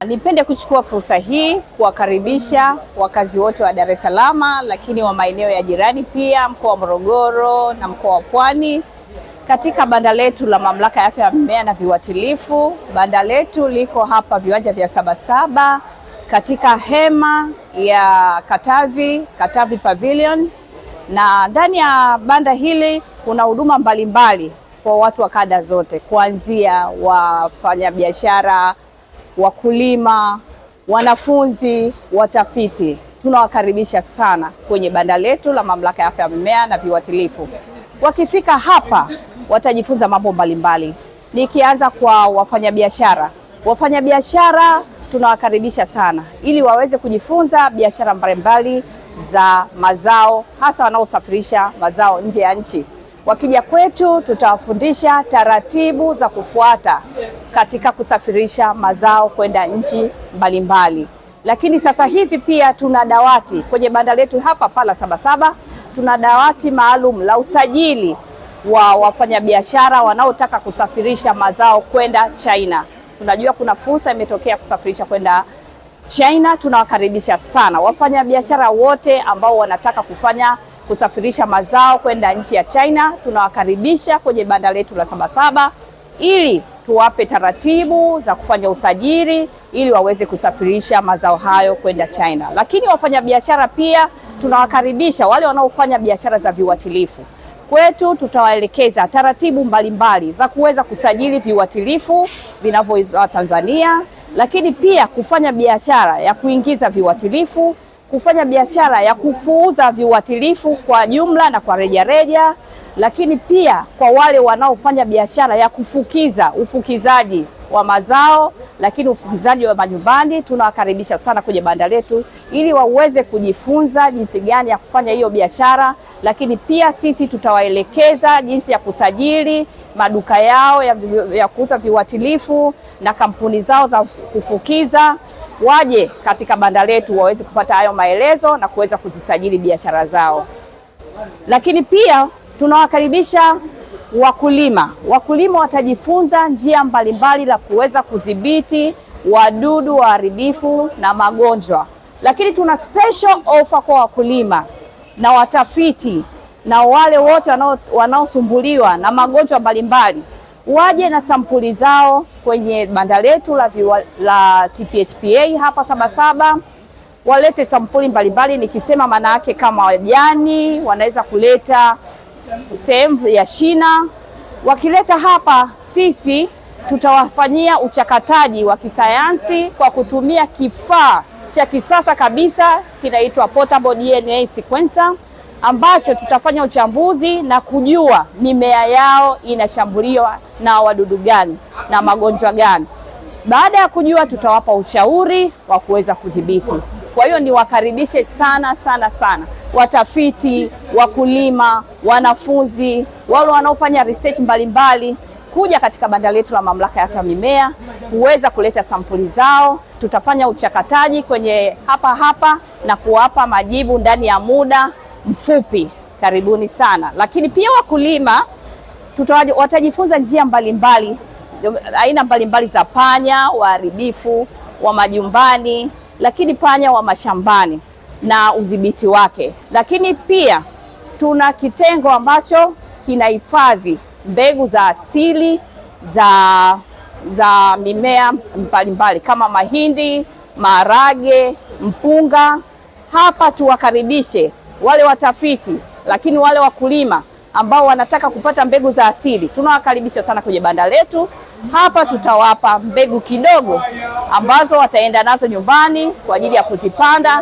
Nipende kuchukua fursa hii kuwakaribisha wakazi wote wa Dar es Salaam, lakini wa maeneo ya jirani pia, mkoa wa Morogoro na mkoa wa Pwani, katika banda letu la Mamlaka ya Afya ya Mimea na Viuatilifu. Banda letu liko hapa viwanja vya Sabasaba katika hema ya Katavi Pavilion, na ndani ya banda hili kuna huduma mbalimbali kwa watu wa kada zote, kuanzia wafanyabiashara, wakulima, wanafunzi, watafiti. Tunawakaribisha sana kwenye banda letu la Mamlaka ya Afya ya Mimea na Viuatilifu. Wakifika hapa watajifunza mambo mbalimbali. Nikianza kwa wafanyabiashara tunawakaribisha sana ili waweze kujifunza biashara mbalimbali za mazao, hasa wanaosafirisha mazao nje ya nchi. Wakija kwetu tutawafundisha taratibu za kufuata katika kusafirisha mazao kwenda nchi mbalimbali. Lakini sasa hivi pia tuna dawati kwenye banda letu hapa pala Sabasaba, tuna dawati maalum la usajili wa wafanyabiashara wanaotaka kusafirisha mazao kwenda China. Tunajua kuna fursa imetokea kusafirisha kwenda China. Tunawakaribisha sana wafanyabiashara wote ambao wanataka kusafirisha mazao kwenda nchi ya China. Tunawakaribisha kwenye banda letu la Sabasaba ili tuwape taratibu za kufanya usajili ili waweze kusafirisha mazao hayo kwenda China. Lakini wafanyabiashara pia tunawakaribisha wale wanaofanya biashara za viuatilifu. Kwetu tutawaelekeza taratibu mbalimbali za kuweza kusajili viuatilifu vinavyouzwa Tanzania, lakini pia kufanya biashara ya kuingiza viuatilifu, kufanya biashara ya kufuuza viuatilifu kwa jumla na kwa rejareja, lakini pia kwa wale wanaofanya biashara ya ufukizaji wa mazao, lakini ufukizaji wa majumbani. Tunawakaribisha sana kwenye banda letu ili waweze kujifunza jinsi gani ya kufanya hiyo biashara, lakini pia sisi tutawaelekeza jinsi ya kusajili maduka yao ya kuuza viuatilifu na kampuni zao za kufukiza. Waje katika banda letu waweze kupata hayo maelezo na kuweza kuzisajili biashara zao. Lakini pia tunawakaribisha wakulima. Wakulima watajifunza njia mbalimbali la kuweza kudhibiti wadudu waharibifu na magonjwa. Lakini tuna special offer kwa wakulima na watafiti na wale wote wanaosumbuliwa na magonjwa mbalimbali. Waje na sampuli zao kwenye banda letu la TPHPA hapa Sabasaba. Walete sampuli mbalimbali, nikisema maana yake kama wajani, wanaweza kuleta sehemu ya shina. Wakileta hapa, sisi tutawafanyia uchakataji wa kisayansi kwa kutumia kifaa cha kisasa kabisa kinaitwa portable DNA sequencer, ambacho tutafanya uchambuzi na kujua mimea yao inashambuliwa na wadudu gani na magonjwa gani. Baada ya kujua, tutawapa ushauri wa kuweza kudhibiti. Kwa hiyo niwakaribishe sana watafiti, wakulima, wanafunzi, wale wanaofanya research mbalimbali kuja katika banda letu la Mamlaka ya Afya ya Mimea kuweza kuleta sampuli zao. Tutafanya uchakataji kwenye hapa na kuwapa majibu ndani ya muda mfupi. Karibuni sana. Lakini pia wakulima watajifunza njia mbalimbali, aina mbalimbali za panya waharibifu wa majumbani, lakini panya wa mashambani na udhibiti wake. Lakini pia tuna kitengo ambacho kinahifadhi mbegu za asili za mimea mbalimbali kama mahindi, maharage, mpunga. Hapa tuwakaribishe wale watafiti, lakini wale wakulima ambao wanataka kupata mbegu za asili. Tunawakaribisha sana kwenye banda letu. Hapa tutawapa mbegu kidogo ambazo wataenda nazo nyumbani kwa ajili ya kuzipanda.